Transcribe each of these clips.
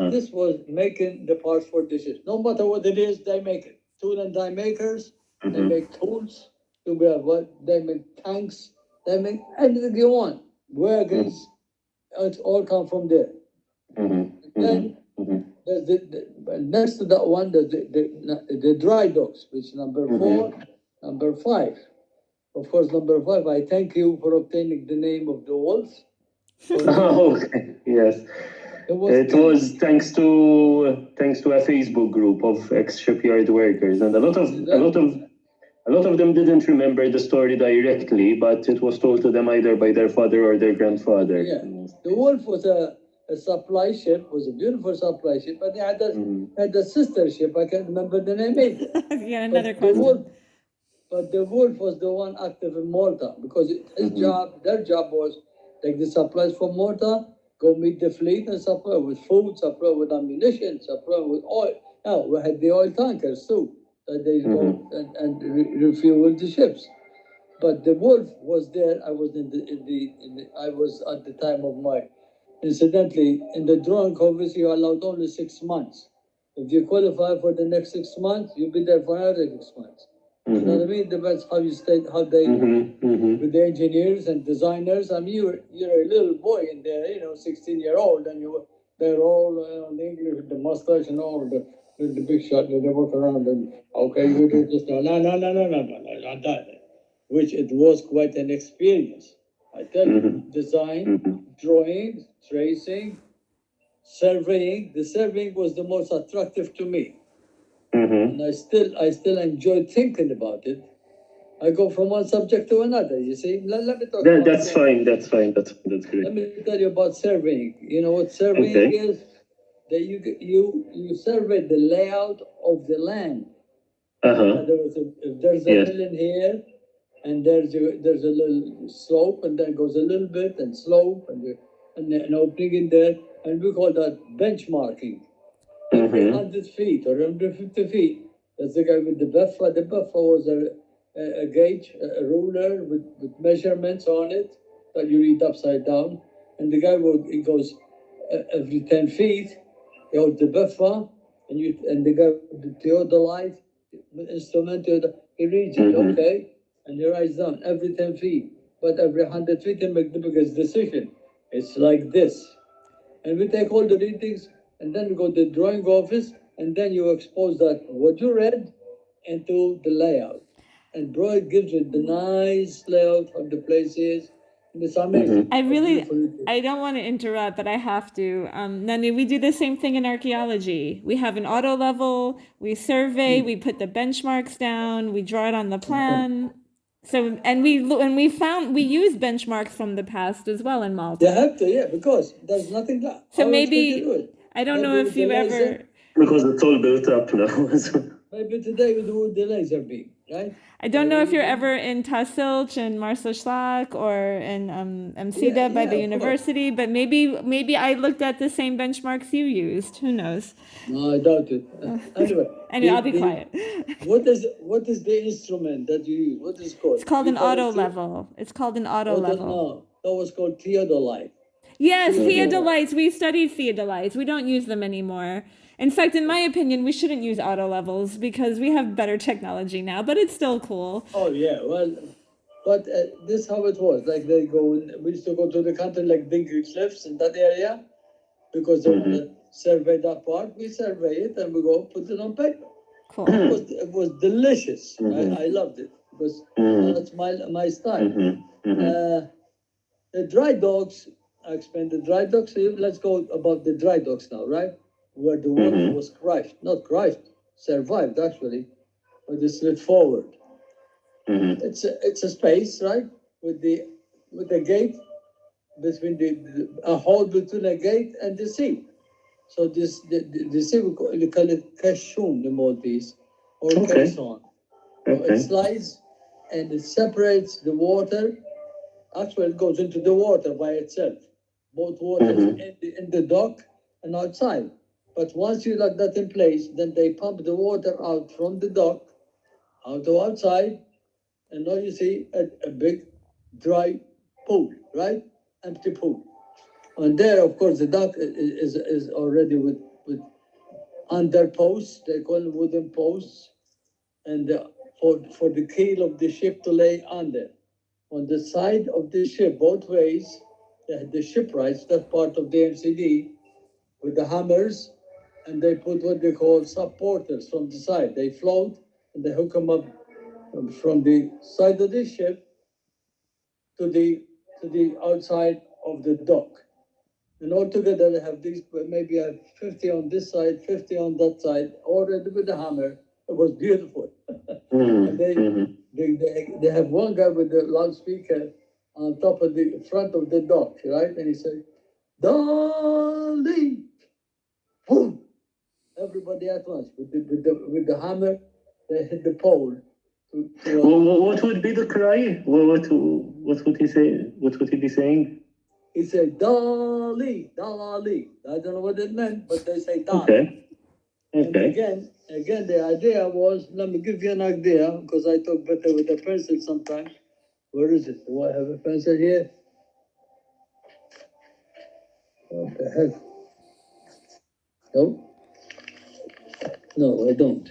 this was making the parts for the ships. No matter what it is, they make it. Tool and die makers, they make tools, they make tanks, they make anything you want. Wagons, it all come from there. Then there's next to that one, there's the dry docks, which is number 4, number 5. Of course, number 5, I thank you for obtaining the name of the wolf. Okay, yes. It was thanks to a Facebook group of ex-shipyard workers, and a lot of them didn't remember the story directly, but it was told to them either by their father or their grandfather. Yeah, the Wolf was a supply ship, was a beautiful supply ship, but they had a sister ship. I can't remember the name either. Yeah, another question. But the Wolf was the one active in Malta because their job was take the supplies from Malta, go meet the fleet and supply with food, supply with ammunition, supply with oil. Now we had the oil tankers too that they go and refuel the ships. But the Wolf was there. I was I was at the time of my. Incidentally, in the drawing office, you are allowed only 6 months. If you qualify for the next 6 months, you'll be there for another 6 months. You know what I mean? Depends how you stay, how they with the engineers and designers. I mean, you're a little boy in there, 16-year-old, and they're all on the English with the mustache and all with the big shot. They walk around and okay, you do this now. No, not that. Which it was quite an experience. I tell you, design, drawing, tracing, surveying. The surveying was the most attractive to me. And I still enjoy thinking about it. I go from one subject to another, you see. Let me talk about that's fine, that's great. Let me tell you about surveying. You know what surveying is? That you survey the layout of the land. If there's a hill in here, and there's a little slope, and then goes a little bit, and slope, and an opening in there, and we call that benchmarking. Every 100 feet or 150 feet, that's the guy with the buffer. The buffer was a gauge, a ruler with measurements on it that you read upside down. And the guy he goes every 10 feet, he holds the buffer, and the guy with the theodolite instrument, he reads it, okay, and he writes down every 10 feet. But every 100 feet, he make the biggest decision. It's like this. And we take all the readings, and then we go to the drawing office, and then you expose that what you read into the layout. And bro, it gives you the nice layout of the places. And it's amazing. I don't want to interrupt, but I have to. Nannu, we do the same thing in archaeology. We have an auto level, we survey, we put the benchmarks down, we draw it on the plan. So, and we use benchmarks from the past as well in Malta. You have to, because there's nothing left. So maybe, I don't know if you ever... Because it's all built up now. Maybe today we do the laser beam, right? I don't know if you're ever in Tasilch and Marsaxlák or in Msida by the university, but maybe I looked at the same benchmarks you used. Who knows? No, I doubt it. Anyway, I'll be quiet. What is the instrument that you use? What is it called? It's called an auto level. It's called an auto level. No, that was called theodolite. Yes, theodolites. We studied theodolites. We don't use them anymore. In fact, in my opinion, we shouldn't use auto levels because we have better technology now, but it's still cool. Oh, yeah. Well, but this is how it was. Like we used to go to the country like Dingley Cliffs in that area because they want to survey that part. We survey it and we go put it on paper. Cool. It was delicious. I loved it because that's my style. The dry docks, I explained the dry docks. Let's go about the dry docks now, right? Where the water was survived actually, but it slid forward. It's a space, right, with the gate between a hole between a gate and the sea. So the sea we call it Kashun, the Maltese, or Kasson. So it slides and it separates the water. Actually, it goes into the water by itself. Both waters in the dock and outside. But once you lock that in place, then they pump the water out from the dock, out to outside, and now you see a big dry pool, right? Empty pool. And there, of course, the dock is already with with under posts, they call them wooden posts, and for the keel of the ship to lay under. On the side of the ship, both ways, they had the shipwrights, that part of the MCD, with the hammers, and they put what they call supporters from the side. They float, and they hook them up from the side of the ship to the outside of the dock. And altogether, they have these, maybe I have 50 on this side, 50 on that side, already with the hammer. It was beautiful. And they have one guy with the loudspeaker on top of the front of the dock, right? And he said, "Darling!" Boom! Everybody at once with the hammer, they hit the pole. What would be the cry? What would he say? What would he be saying? He said, "Dali, Dali." I don't know what it meant, but they say Dali. Okay. And again, the idea was, let me give you an idea, because I talk better with a pencil sometimes. Where is it? Do I have a pencil here? What the heck? No, I don't.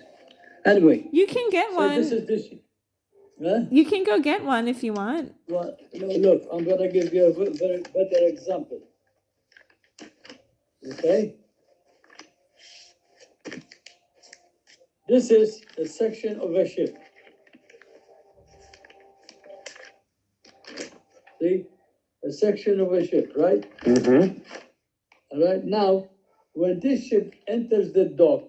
Anyway. You can get one. This is this. Huh? You can go get one if you want. Well, no, look, I'm going to give you a very better example. Okay? This is a section of a ship. See? A section of a ship, right? Mm-hmm. All right, now, when this ship enters the dock,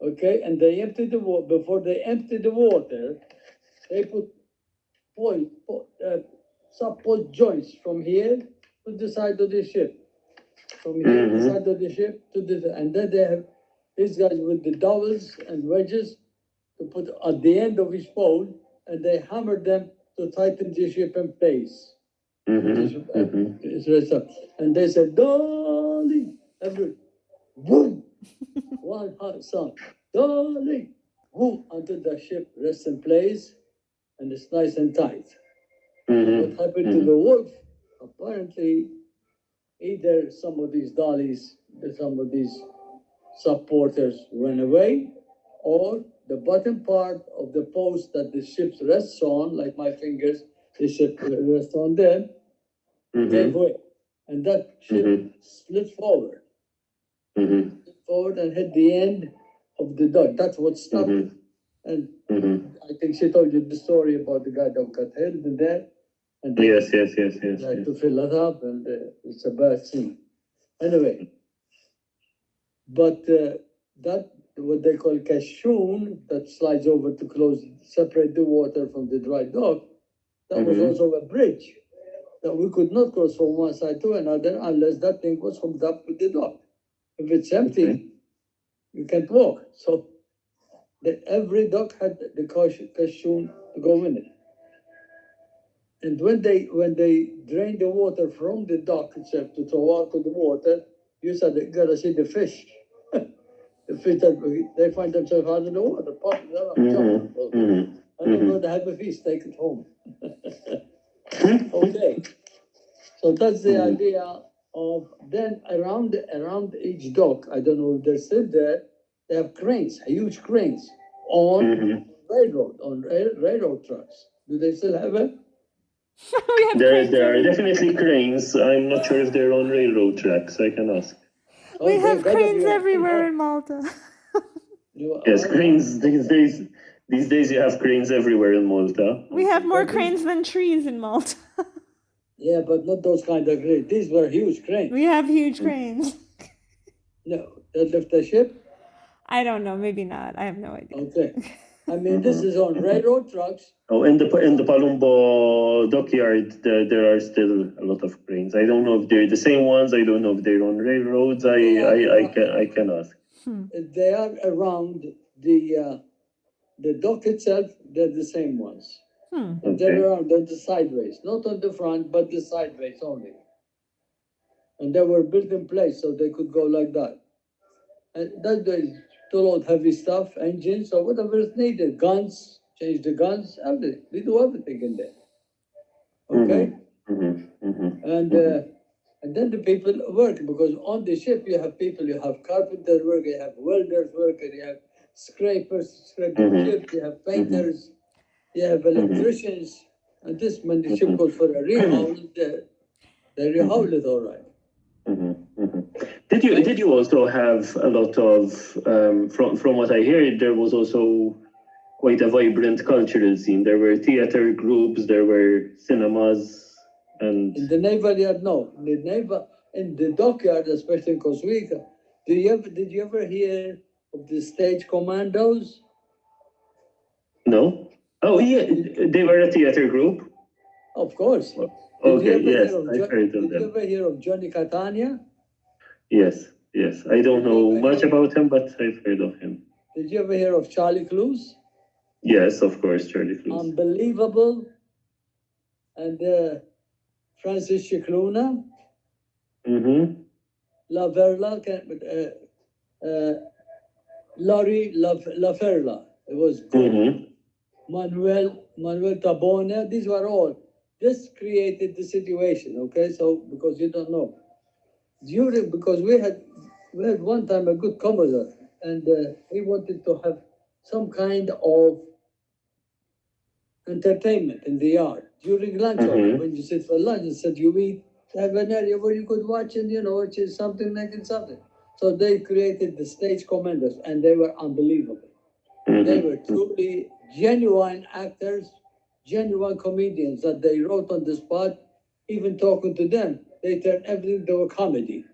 okay, and they empty the water, before they empty the water, they put support joints from here to the side of the ship. From here, the side of the ship to the, and then they have these guys with the dowels and wedges to put at the end of each pole, and they hammer them to tighten the ship in place. And they said, "Darling," every boom, one hot sound, "Darling," boom, until the ship rests in place and it's nice and tight. What happened to the wolf? Apparently, either some of these dollies, some of these supporters went away, or the bottom part of the post that the ship rests on, like my fingers, the ship rests on them, gave way. And that ship split forward. Forward and hit the end of the dock. That's what stopped it. And I think she told you the story about the guy that got hurt in there. And Yes. Like to fill it up, and it's a bad scene. Anyway, but that, what they call cashoon, that slides over to close, separate the water from the dry dock, that was also a bridge that we could not cross from one side to another unless that thing was hooked up with the dock. If it's empty, you can't walk. So every dock had the cashoon to go in it. And when they drain the water from the dock itself to throw out to the water, you said you gotta see the fish. The fish that they find themselves out of the water, popping around, jumping. And they're going to have a feast, take it home. Okay. So that's the idea of, then around each dock, I don't know if they're still there, they have cranes, huge cranes on railroad tracks. Do they still have it? There are definitely cranes. I'm not sure if they're on railroad tracks. I can ask. We have cranes everywhere in Malta. Yes, cranes. These days you have cranes everywhere in Malta. We have more cranes than trees in Malta. Yeah, but not those kind of cranes. These were huge cranes. We have huge cranes. No, that lift the ship? I don't know. Maybe not. I have no idea. Okay. I mean, this is on railroad trucks. Oh, in the Palumbo dockyard, there are still a lot of cranes. I don't know if they're the same ones. I don't know if they're on railroads. I can ask. They are around the dock itself. They're the same ones. They're around the sideways, not on the front, but the sideways only. And they were built in place so they could go like that. And that is to load heavy stuff, engines, or whatever is needed. Guns, change the guns, everything. We do everything in there. Okay? And And then the people work, because on the ship you have people, you have carpenter work, you have welders work, you have scrapers, scraping the ship, you have painters, you have electricians. And this, when the ship goes for a rehaul, they rehaul it all right. Did you also have a lot of from what I heard, there was also quite a vibrant cultural scene. There were theater groups, there were cinemas, and in the naval yard, no. In the dockyard, especially in Costa Rica, did you ever hear of the stage commandos? No. Oh yeah, they were a theater group. Of course. Okay, yes, I've heard of them. Did you ever hear of Johnny Catania? Yes. I don't know much about him, but I've heard of him. Did you ever hear of Charlie Clues? Yes, of course, Charlie Clues. Unbelievable. And Francis Cicluna. La Verla, Laurie La Ferla. It was good. Manuel Tabone. These were all. This created the situation, okay? So, because you don't know. Because we had one time a good commodore, and he wanted to have some kind of entertainment in the yard during lunch hour. When you sit for lunch, instead you eat, have an area where you could watch and watch something like it, something. So they created the stage commandos, and they were unbelievable. They were truly genuine actors, genuine comedians that they wrote on the spot. Even talking to them, they turned everything to a comedy.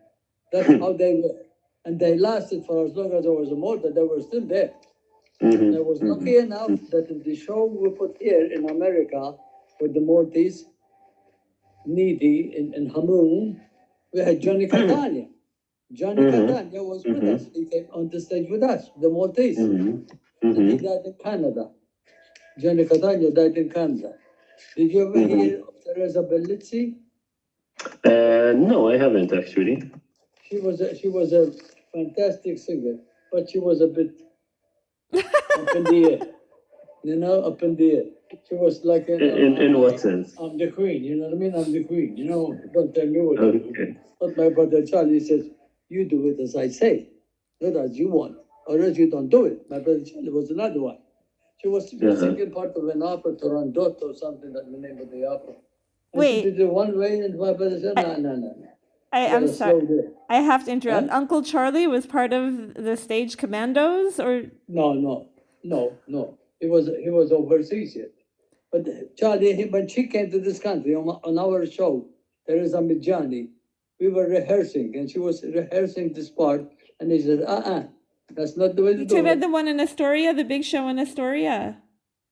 That's how they were. And they lasted for as long as there was a motor, they were still there. I was lucky enough that in the show we put here in America with the Maltese, Needy in Hamoon, we had Johnny Catania. Johnny Catania was with us. He came on the stage with us, the Maltese. And he died in Canada. Johnny Catania died in Canada. Did you ever hear of Teresa Bellizzi? No, I haven't actually. She was a fantastic singer, but she was a bit up in the air. Up in the air. She was like in what sense? I'm the queen, you know what I mean? I'm the queen, don't tell me what to do. Okay. But my brother Charlie says, you do it as I say, not as you want, or else you don't do it. My brother Charlie was another one. She was singing part of an opera, Turandot or something, that's the name of the opera. And Wait. she did it one way, and my brother said, no. I'm sorry. I have to interrupt. Huh? Uncle Charlie was part of the stage commandos, or no. He was overseas yet. But Charlie, when she came to this country on our show, Teresa Midjani, we were rehearsing, and she was rehearsing this part, and he said, that's not the way to do it. You talking about the one in Astoria, the big show in Astoria?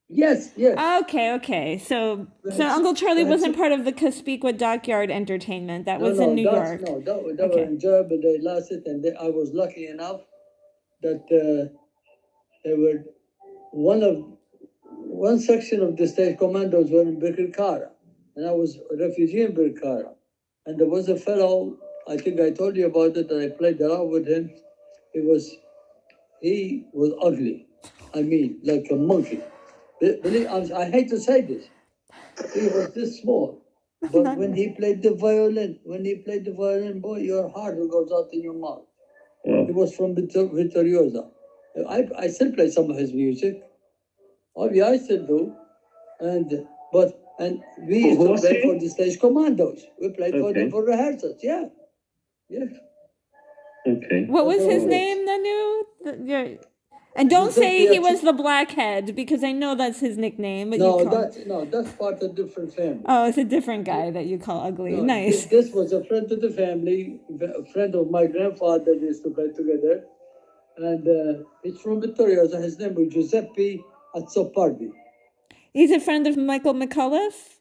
Yes. Okay. So Uncle Charlie wasn't part of the Cospicua Dockyard Entertainment. That was in New York. No, that were in Germany. They lasted, and I was lucky enough that they were one section of the state commandos were in Birkirkara, and I was a refugee in Birkirkara. And there was a fellow, I think I told you about it, and I played around with him. He was ugly. I mean, like a monkey. I hate to say this. He was this small. But when he played the violin, boy, your heart goes out in your mouth. Yeah. He was from Vittoriosa. I still play some of his music. Oh yeah, I still do. And we used to play for the stage commandos. We played for them for rehearsals. Yeah. Okay. What was his name, Nannu? And don't say he was the blackhead, because I know that's his nickname. But that's part of a different family. Oh, it's a different guy that you call ugly. No, nice. This was a friend of the family, a friend of my grandfather. They used to play together. And it's from Victoria. So his name was Giuseppe Azzopardi. He's a friend of Michael McAuliffe?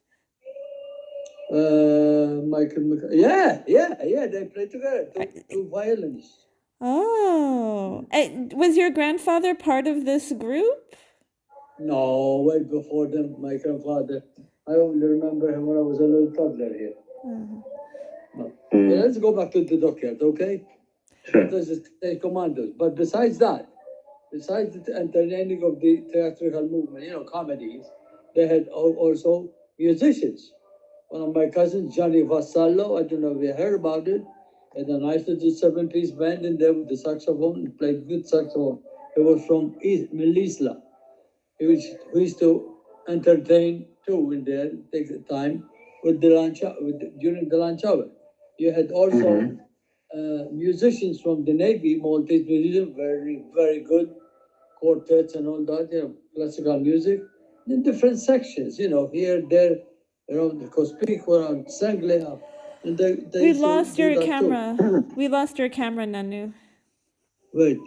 Yeah, they play together. Two violins. Oh, was your grandfather part of this group? No, way before them, my grandfather. I only remember him when I was a little toddler here. No. Let's go back to the dockyard, okay? Sure. This is the commandos. But besides the entertaining of the theatrical movement, comedies, they had also musicians. one of my cousins, Johnny Vassallo, I don't know if you heard about it, had a nice little 7-piece band in there with the saxophone. He played good saxophone. He was from Melisla. He used to entertain too in there, take the time with the lunch during the lunch hour. You had also musicians from the Navy, Maltese musicians, very, very good quartets and all that, classical music in different sections, here, there, the Cospic and Sanglia. And they We lost your camera. We lost your camera, Nannu. Wait.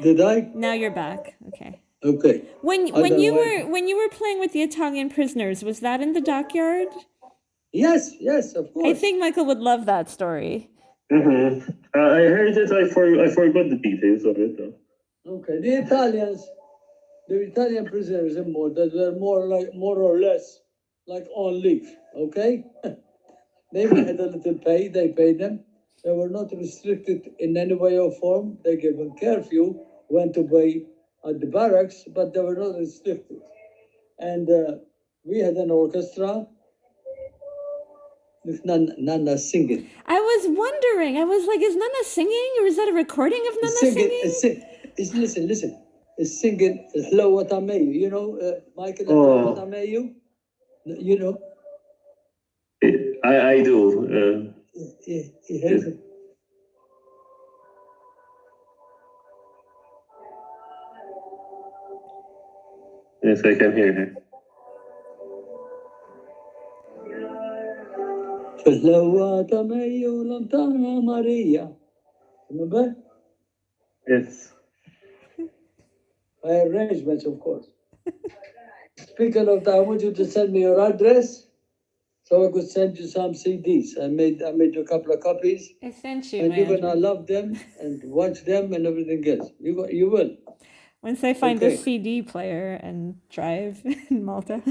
Did I? Now you're back. Okay. Okay. When you were playing with the Italian prisoners, was that in the dockyard? Yes, of course. I think Michael would love that story. Mm-hmm. I heard it. I forgot the details of it though. Okay, the Italian prisoners in Malta were more or less like on leave. Okay, they had a little pay. They paid them. They were not restricted in any way or form. They gave a curfew when to pay at the barracks, but they were not restricted. And we had an orchestra with Nana singing. I was wondering. I was like, is Nana singing, or is that a recording of Nana singing? Listen. Is singing Hello What I May You. Michael, Hello What I May You. You know. I do. Yes. Yes, I can hear her. Hello What I May You, Lontana Maria. Remember? Yes. By arrangements, of course. Speaking of that, I want you to send me your address so I could send you some CDs. I made you a couple of copies. I sent you. And you're gonna love them and watch them and everything else. You will. Once I find a CD player and drive in Malta.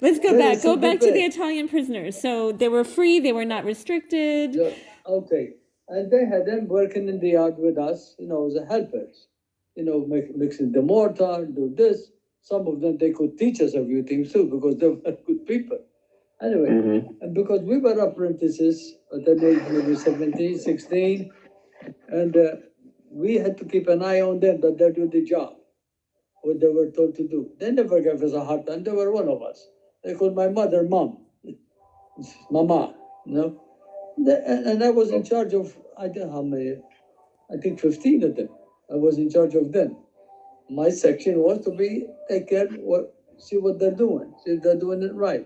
Let's go back. Go back to the Italian prisoners. So they were free. They were not restricted. Yeah. Okay. And they had them working in the yard with us, as helpers. Mixing the mortar, do this. Some of them, they could teach us a few things too, because they were good people. Anyway, and because we were apprentices at the age maybe 17, 16, and we had to keep an eye on them that they do the job, what they were told to do. They never gave us a hard time. They were one of us. They called my mother Mom, Mama, And I was in charge of, I don't know how many, I think 15 of them. I was in charge of them. My section was to take care, see what they're doing, see if they're doing it right.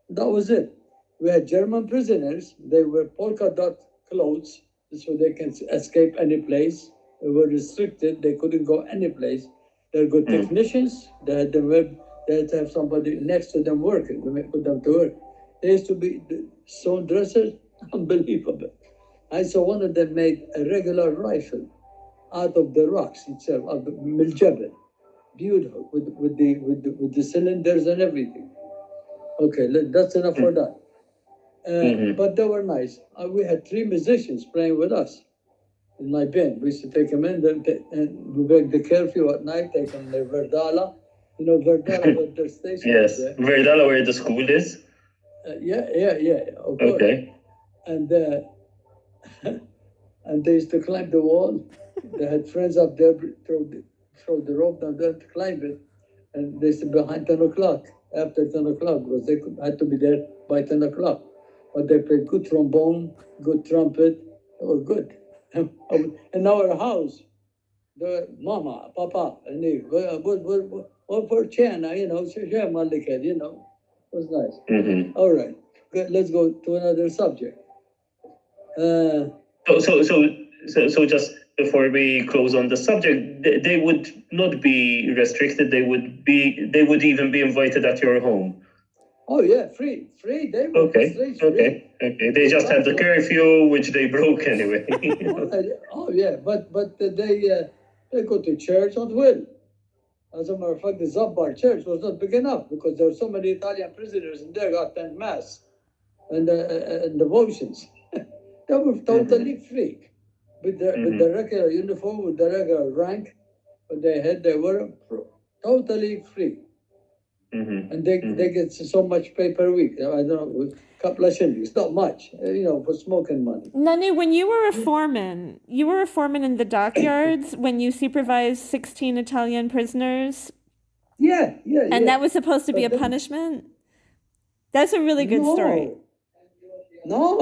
That was it. We had German prisoners. They were polka dot clothes, so they can escape any place. They were restricted. They couldn't go any place. They're good technicians. They had to have somebody next to them working to put them to work. They used to be sewn dressers. Unbelievable. I saw one of them made a regular rifle out of the rocks itself, of the Miljabel. Beautiful, with the cylinders and everything. Okay, that's enough for that. But they were nice. We had 3 musicians playing with us in my band. We used to take them in and we break the curfew at night, take them to Verdala. Verdala was their station. Yes, Verdala, where the school is. Yeah, of course. Okay. And and they used to climb the wall. They had friends up there, throw the rope down there to climb it. And they used to be behind 10 o'clock, after 10 o'clock, because they had to be there by 10 o'clock. But they played good trombone, good trumpet. They were good. In our house, the mama, papa, and they, what for China, it was nice. All right, good. Let's go to another subject. So just before we close on the subject, they would not be restricted. They would even be invited at your home. Oh yeah, free. They were okay. They just had the curfew, which they broke anyway. Oh yeah, but they go to church at will. As a matter of fact, the Zabbar church was not big enough because there were so many Italian prisoners and they got attend mass and devotions. They were totally free with the regular uniform, with the regular rank. But they were totally free. And they get so much pay per week. I don't know, a couple of shillings, not much, for smoking money. Nannu, when you were a foreman, in the dockyards when you supervised 16 Italian prisoners? Yeah. And that was supposed to be a punishment? That's a really good story. No.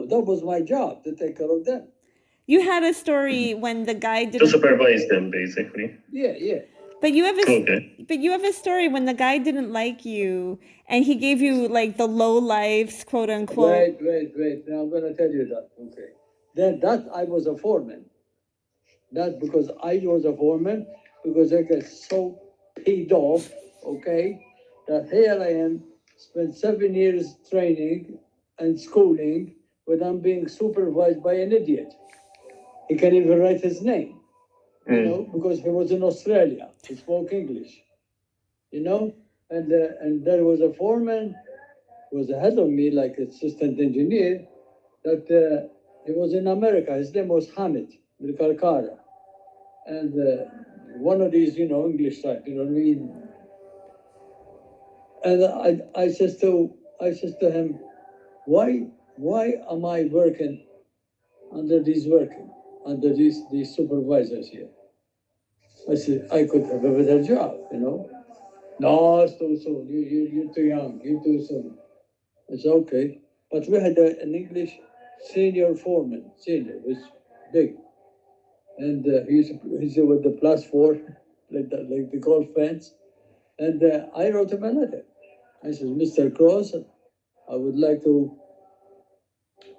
That was my job, to take care of them. You had a story when the guy didn't... To supervise them, basically. Yeah. But you have a story when the guy didn't like you and he gave you like the low lives, quote unquote. Wait. Now I'm gonna tell you that. Okay. Then that I was a foreman. That because I was a foreman, because I got so paid off, okay, that here I am, spent 7 years training and schooling, but I'm being supervised by an idiot. He can't even write his name, because he was in Australia. He spoke English, and there was a foreman who was ahead of me, like assistant engineer, that he was in America. His name was Hamid Kalkara. And one of these, English type, you know what I mean? And I says to him, why am I working under these supervisors here? I said, I could have a better job, No, it's too soon. You're too young. You're too soon. I said, okay. But we had an English senior foreman, was big. And he's with the +4, like the golf fence. And I wrote him a letter. I said, Mr. Cross, I would like to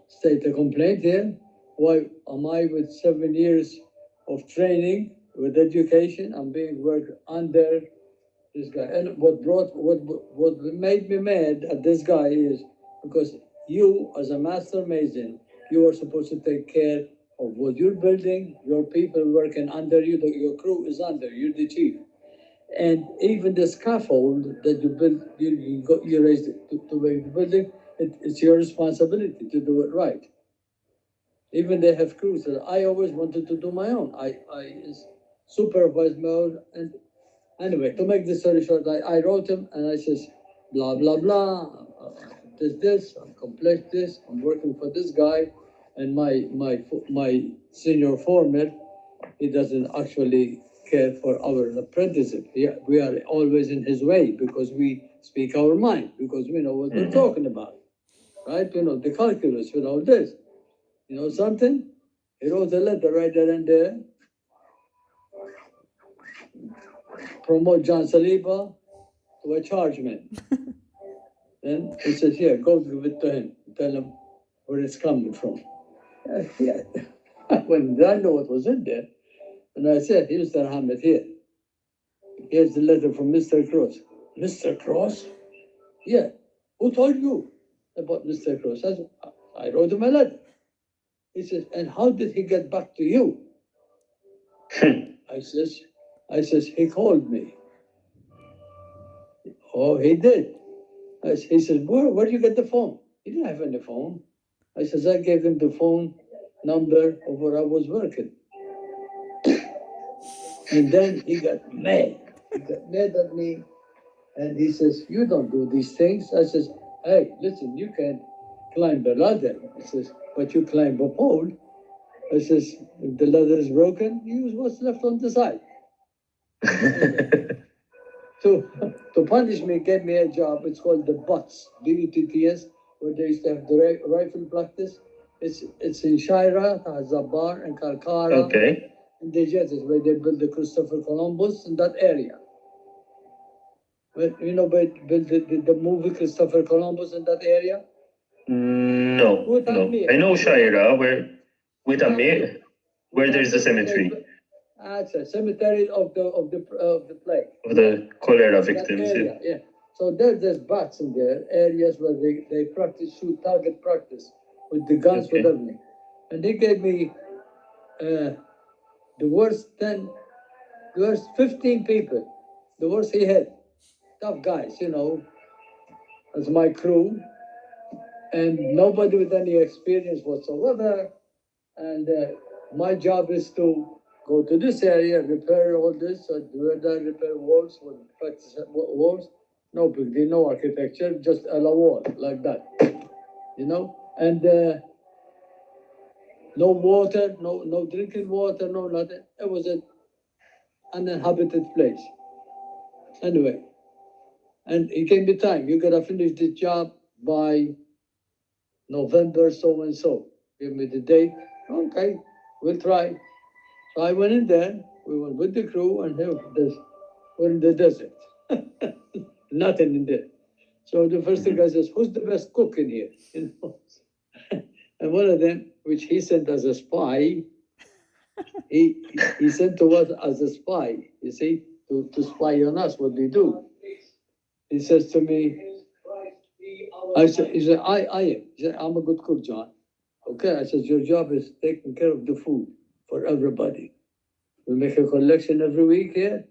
state a complaint here. Why am I, with 7 years of training, with education, I'm being worked under this guy? And what made me mad at this guy is because you, as a master mason, you are supposed to take care of what you're building, your people working under you, your crew is under, you're the chief. And even the scaffold that you build, you raised to make the building, it's your responsibility to do it right. Even they have crews that I always wanted to do my own. I supervised my own. And anyway, to make the story short, I wrote him and I says, blah, blah, blah. This, I accomplished this. I'm working for this guy. And my senior foreman, he doesn't actually care for our apprenticeship. We are always in his way because we speak our mind, because we know what we're talking about, right? The calculus, this. Something? He wrote a letter right there and there. Promote John Saliba to a chargeman. Then he says, here, go give it to him. Tell him where it's coming from. Yeah. When I know what was in there, and I said, here's Mr. Hamid here. Here's the letter from Mr. Cross. Mr. Cross? Yeah. Who told you about Mr. Cross? I wrote him a letter. He says, and how did he get back to you? I says, he called me. Oh, he did. He says, where did you get the phone? He didn't have any phone. I says, I gave him the phone number of where I was working. And then he got mad. He got mad at me. And he says, you don't do these things. I says, hey, listen, you can't climb the ladder. He says, but you climb a pole. I says, if the ladder is broken, use what's left on the side. To punish me, gave me a job. It's called the Butts, BUTTS, where they used to have the rifle practice. It's in Shaira, Zabar, and Kalkara. Okay. And the Jezzes, where they built the Christopher Columbus in that area. But, built the movie Christopher Columbus in that area? No. I know Shaira, with Amir, where there's a cemetery. It's a cemetery of the plague. Of the cholera victims. Yeah. So there's bats in there, areas where they shoot target practice with the guns, with everything. And they gave me the worst 15 people, the worst he had. Tough guys, as my crew. And nobody with any experience whatsoever. And my job is to go to this area, repair all this, repair walls, practice walls, no big deal, no architecture, just a wall like that, and no water, no drinking water, no nothing. It was an uninhabited place. Anyway, and it came the time, you gotta finish the job by November so and so. Give me the date. Okay, we'll try. So I went in there, we went with the crew, and we're in the desert. Nothing in there. So the first thing I says, who's the best cook in here? And one of them, which he sent as a spy, he sent to us as a spy, you see, to spy on us, what we do. He says to me, he said, I am. He said, I'm a good cook, John. Okay, I said, your job is taking care of the food for everybody. We make a collection every week here,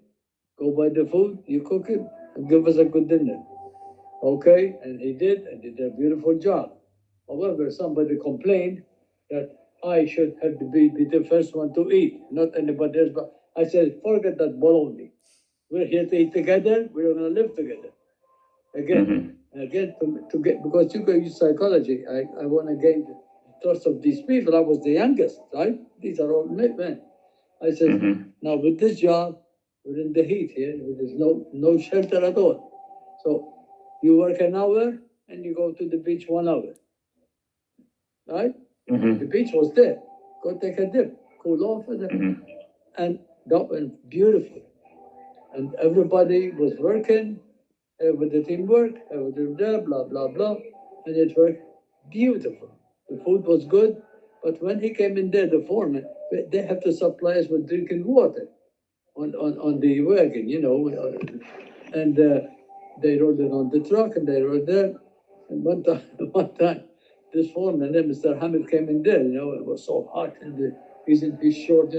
go buy the food, you cook it, and give us a good dinner. Okay, and he did a beautiful job. However, somebody complained that I should have to be the first one to eat, not anybody else. But I said, forget that baloney. We're here to eat together, we're gonna live together. Again, to get, because you go use psychology, I wanna gain the trust of these people. I was the youngest, right? These are all men. I said, now with this job, we're in the heat here, there's no shelter at all. So you work an hour and you go to the beach 1 hour. Right? The beach was there. Go take a dip, cool off, and that went beautiful. And everybody was working with the teamwork, everything there, blah, blah, blah. And it worked beautiful. The food was good. But when he came in there, the foreman, they have to supply us with drinking water on the wagon, and they rolled it on the truck and they rolled there. And one time, this foreman, Mr. Hamid, came in there, it was so hot and he's in his short,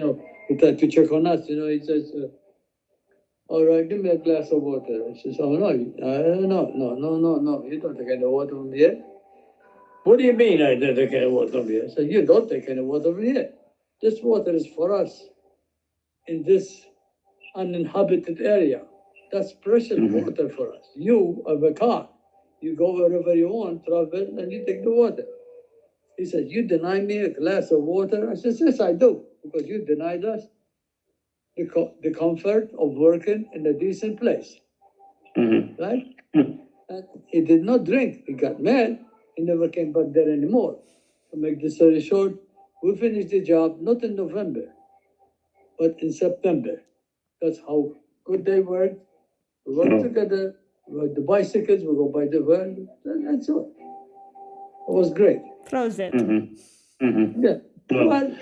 he tried to check on us, he says, all right, give me a glass of water. I says, oh, no, no, you don't take any water from here. What do you mean I don't take any water from here? I said, you don't take any water from here. This water is for us in this uninhabited area. That's precious water for us. You have a car. You go wherever you want, travel, and you take the water. He said, you deny me a glass of water? I said, yes, I do, because you denied us the comfort of working in a decent place. Right? And he did not drink. He got mad. He never came back there anymore. To make the story short, we finished the job not in November, but in September. That's how good they worked. We worked together. We rode the bicycles. We go by the van. That's all. It was great. Prosit. Yeah. Well,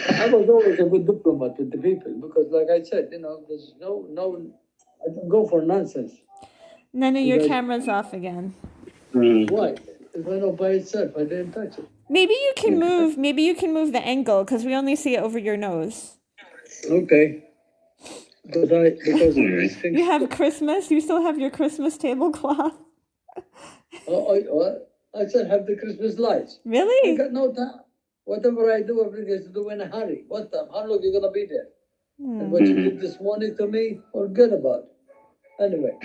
I was always a good diplomat with the people because, like I said, there's no, I don't go for nonsense. Nannu, your camera's off again. Why? It went off by itself. I didn't touch it. Maybe you can move the angle because we only see it over your nose. Okay. Because you have Christmas. You still have your Christmas tablecloth. I said have the Christmas lights. Really? I got no time. Whatever I do, everything is to do in a hurry. What time? How long are you gonna be there? And what you did this morning to me, forget about it. Anyway,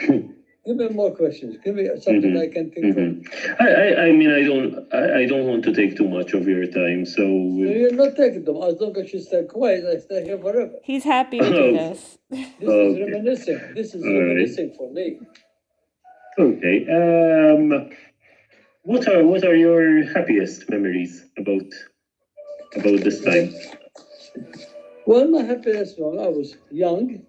give me more questions. Give me something I can think of. I mean, I don't want to take too much of your time, so. No, you're not taking them. As long as you stay quiet, I stay here forever. He's happy to do this. This is reminiscing. This is reminiscing for me. Okay. What are your happiest memories about this time? Well, my happiest one, I was young.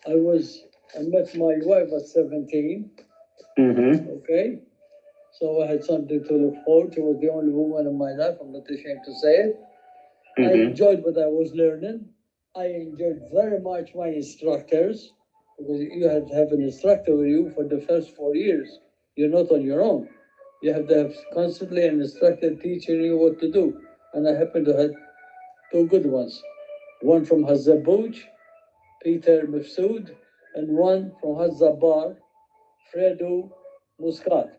I met my wife at 17. Okay. So I had something to look forward to. She was the only woman in my life. I'm not ashamed to say it. I enjoyed what I was learning. I enjoyed very much my instructors because you have to have an instructor with you for the first 4 years. You're not on your own. You have to have constantly an instructor teaching you what to do. And I happen to have 2 good ones. One from Hazabuj, Peter Mifsud, and one from Hazabar, Fredo Muscat.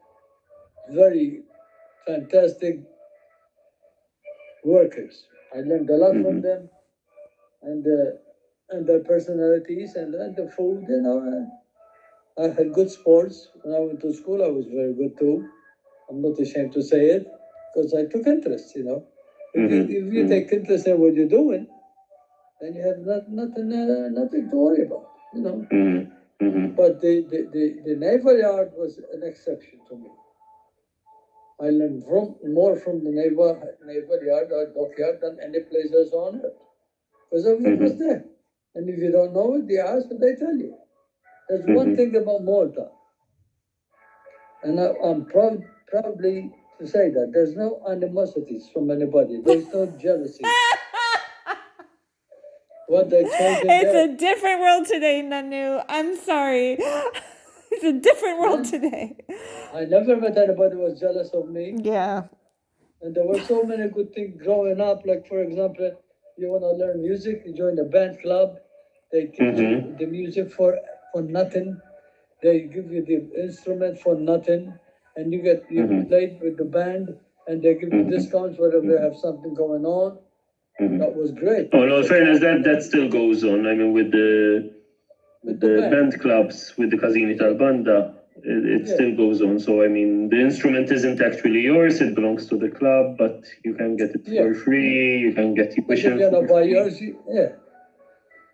Very fantastic workers. I learned a lot from them, and their personalities and the food. I had good sports. When I went to school, I was very good too. I'm not ashamed to say it, because I took interest, you know. If you take interest in what you're doing, then you have nothing to worry about, you know. But the naval yard was an exception to me. I learned more from the naval yard or dockyard than any place else on earth, because everything was there. And if you don't know it, they ask and they tell you. There's one thing about Malta, and I'm proudly to say that there's no animosities from anybody. There's no jealousy. What they change It's a different world today, Nannu. I'm sorry. It's a different world today. I never met anybody who was jealous of me. Yeah. And there were so many good things growing up. Like, for example, you want to learn music, you join a band club. They teach you the music for nothing. They give you the instrument for nothing. And you played with the band, and they give you discounts whenever you have something going on. That was great. Oh, no, fairness, that still goes on. I mean, with the band clubs, with the Casini Talbanda, it still goes on. So, I mean, the instrument isn't actually yours, it belongs to the club, but you can get it for free, you can get tuition. If you want to buy yours,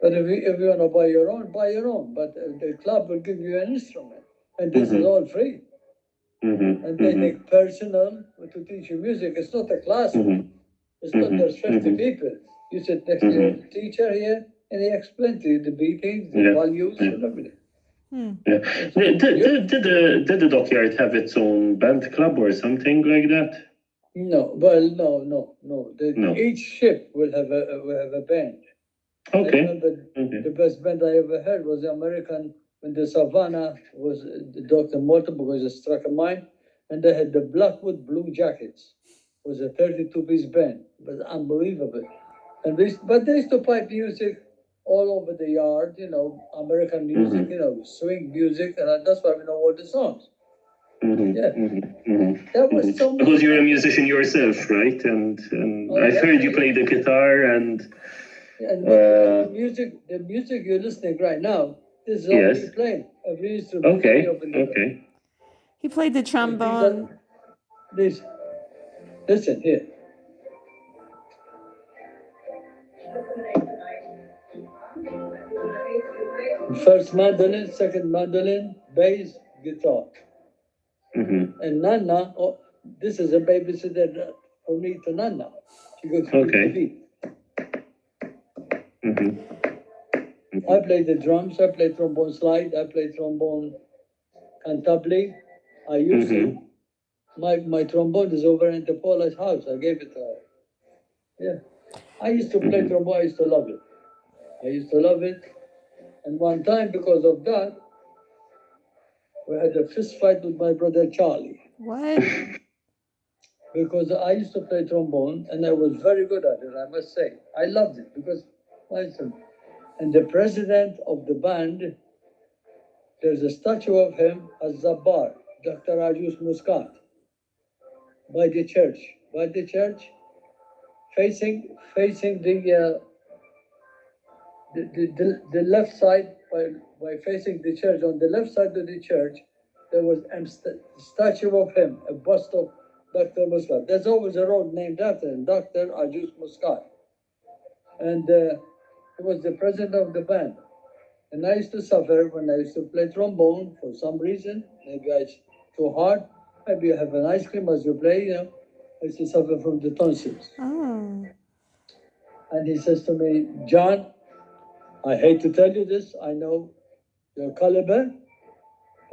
But if you want to buy your own, buy your own. But the club will give you an instrument. And this is all free. And they take personal to teach you music. It's not a classroom. It's not there's 50 people. You sit next to your teacher here, and he explains to you the beatings, the values, and everything. Did the dockyard have its own band club or something like that? No, well, no. Each ship will have a band. Okay. I remember the best band I ever heard was the American, when the Savannah was Dr. Morton, because it struck a mine, and they had the Blackwood Blue Jackets. It was a 32-piece band. It was unbelievable. But they used to pipe music all over the yard, you know, American music, you know, swing music, and that's why we know all the songs. That was so much. Because you're a musician yourself, right? And I've heard you play the guitar and the music you're listening right now, this is all we play. Every instrument. Okay. He played the trombone. Listen here. First mandolin, second mandolin, bass, guitar. And Nana, this is a babysitter for me to Nana. She goes to the beat. I play the drums, I play trombone slide, I play trombone cantabile. I used to. My trombone is over in the Paula's house. I gave it to her. Yeah. I used to play trombone, I used to love it. And one time, because of that, we had a fist fight with my brother Charlie. What? Because I used to play trombone, and I was very good at it, I must say. I loved it, because, and the president of the band, there's a statue of him as Zabbar, Dr. Ajus Muscat, by the church, facing the left side, by facing the church. On the left side of the church, there was a statue of him, a bust of Dr. Muscat. There's always a road named after him, Dr. Ajus Muscat. And he was the president of the band. And I used to suffer when I used to play trombone for some reason. Maybe I too hard. Maybe you have an ice cream as you play, you know. I used to suffer from the tonsils. Oh. And he says to me, John, I hate to tell you this. I know your caliber,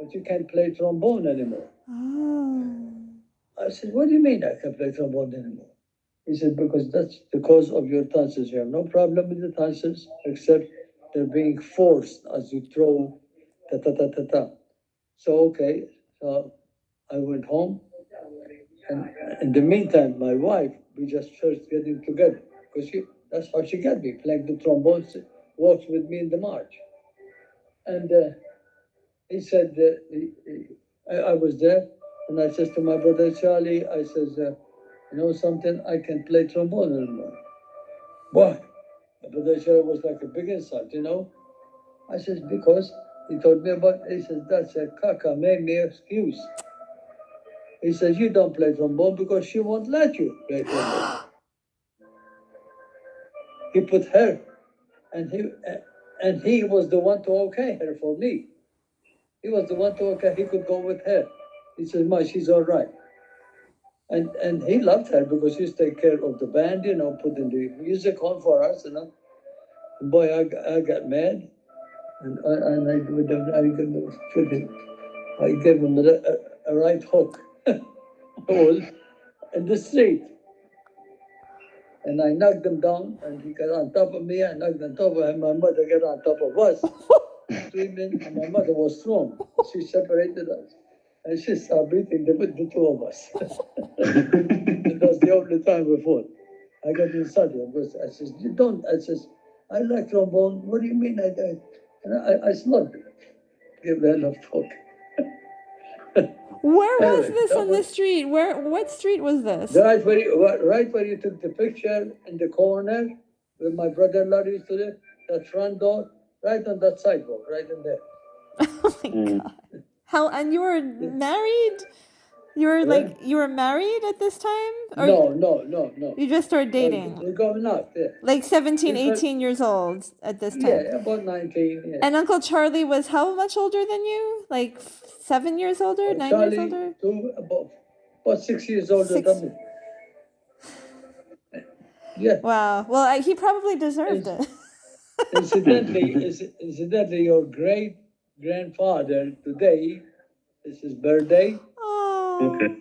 but you can't play trombone anymore. Oh. I said, what do you mean I can't play trombone anymore? He said, because that's the cause of your tonsils. You have no problem with the tonsils, except they're being forced as you throw ta-ta-ta-ta-ta. So I went home. And in the meantime, my wife, we just first getting together. Because that's how she got me, playing the trombone, walks with me in the march. And he said, I was there, and I says to my brother Charlie, I says, you know something, I can play trombone anymore. Why? My brother Charlie was like a big insult, you know. I says, because He told me about. He says that's a caca made me excuse. He says you don't play trombone because she won't let you play trombone. He put her, and he was the one to okay her for me. He was the one to okay. He could go with her. He says, "Ma, she's all right." And he loved her because she used to take care of the band, put in the music on for us, Boy, I got mad, and I gave him a right hook. I was in the street, and I knocked him down, and he got on top of me. I knocked on top of him. My mother got on top of us, screaming, and my mother was strong. She separated us. And she started beating the two of us. And that's the only time we fought. I got insulted because I says, "You don't." I says, "I like trombone. What do you mean I don't?" And I slugged him. Give her enough talk. Where was this on the street? What street was this? Right where you took the picture in the corner where my brother-in-law used to live, that front door, right on that sidewalk, right in there. Oh my God. And you were married? You were married at this time? Or No. You just started dating? We're going out, yeah. Like 17, 18 years old at this time? Yeah, about 19, yeah. And Uncle Charlie was how much older than you? Like 7 years older? 9 years older? About 6 years older than me. Yeah. Wow. Well, he probably deserved it. Incidentally, your great-grandfather today is his birthday. Oh. Okay.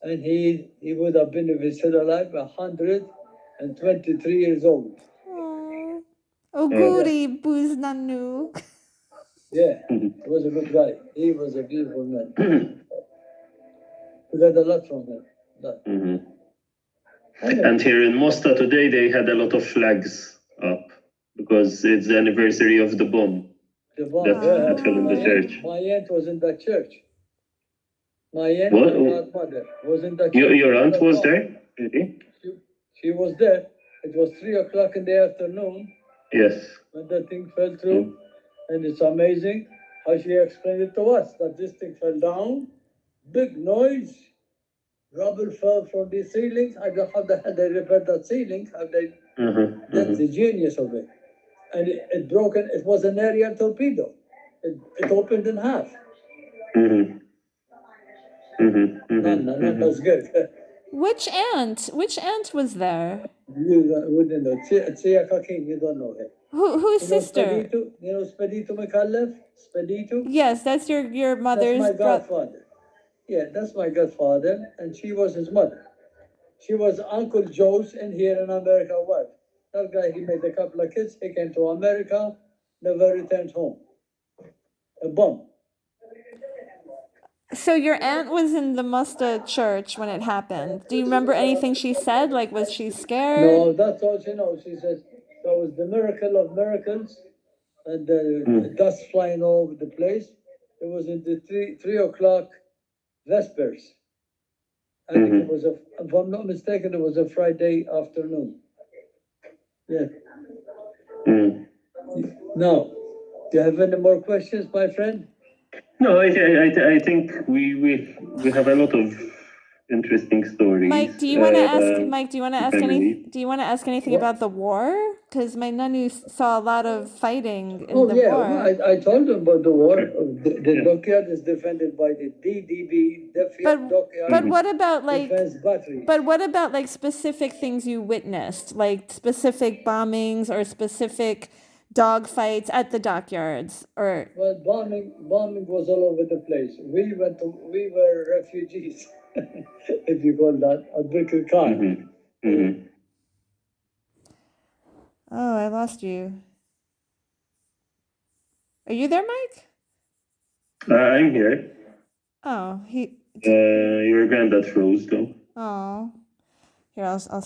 And he would have been, if he's still alive, 123 years old. Oh. Auguri, Booz Nannu. Yeah, he was a good guy. He was a beautiful man. We got a lot from him. And here in Mostar today, they had a lot of flags up because it's the anniversary of the bomb. The bomb, that fell in the church. My aunt was in that church. My aunt, my godmother, was in that church. Your aunt was there? Really? She was there. It was 3 o'clock in the afternoon. Yes. When the thing fell through. And it's amazing how she explained it to us, that this thing fell down, big noise, rubble fell from the ceiling. I don't know how the hell they repaired that ceiling. That's the genius of it. And it broke, it was an aerial torpedo. It opened in half. That's good. Which aunt was there? You wouldn't know. Tia Kakin, you don't know her. Whose sister? You know Spedito McAuliffe? Spedito? Yes, that's your mother's. That's my godfather. Yeah, that's my godfather, and she was his mother. She was Uncle Joe's in here in America wife. That guy, he made a couple of kids. He came to America, never returned home. A bum. So your aunt was in the Musta church when it happened. Do you remember anything she said? Like, was she scared? No, that's all she knows. She says that was the miracle of miracles, and the dust flying all over the place. It was in the 3 o'clock Vespers. I think it was if I'm not mistaken, it was a Friday afternoon. Yeah. Now, do you have any more questions, my friend? No, I think we have a lot of interesting stories. Mike, do you want to ask? Mike, do you want to ask any? Do you want to ask anything about the war? Because my Nannu saw a lot of fighting in the war. Well, I told him about the war. The dockyard is defended by the DDB, Dockyard. But what about Defense Battery? But what about like specific things you witnessed, like specific bombings or specific dogfights at the dockyards, or? Well, bombing was all over the place. We were refugees, if you call that, at Brickell Khan. Oh, I lost you. Are you there, Mike? I'm here. Oh, Your granddad froze though. Oh, here I'll stop.